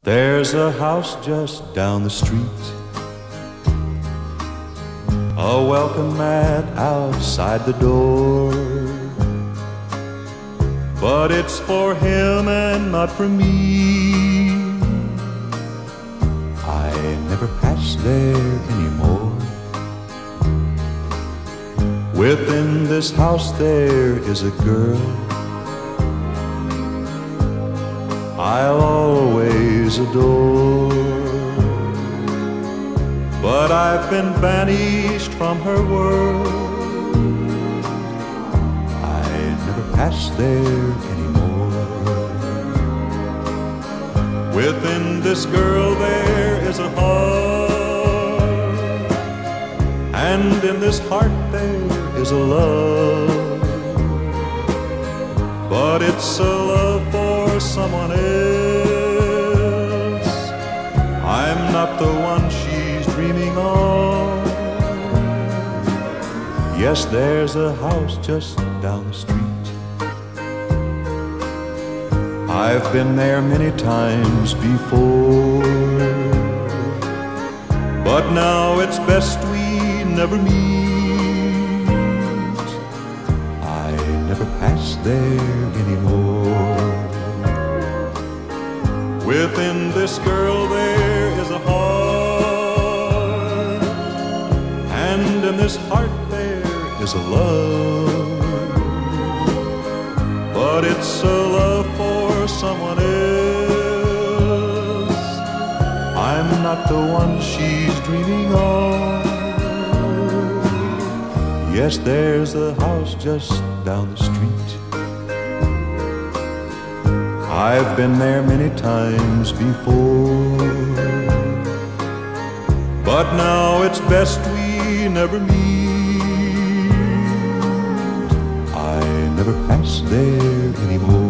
There's a house just down the street, a welcome mat outside the door, but it's for him and not for me. I never pass there anymore. Within this house there is a girl I'll always adore, but I've been banished from her world. I never pass there anymore. Within this girl there is a heart, and in this heart there is a love, but it's a love for someone else. I'm not the one she's dreaming of. Yes, there's a house just down the street. I've been there many times before, but now it's best we never meet. I never pass there anymore. Within this girl there is a heart, and in this heart there is a love, but it's a love for someone else. I'm not the one she's dreaming of. Yes, there's a house just down the street. I've been there many times before, but now it's best we never meet. I never pass there anymore.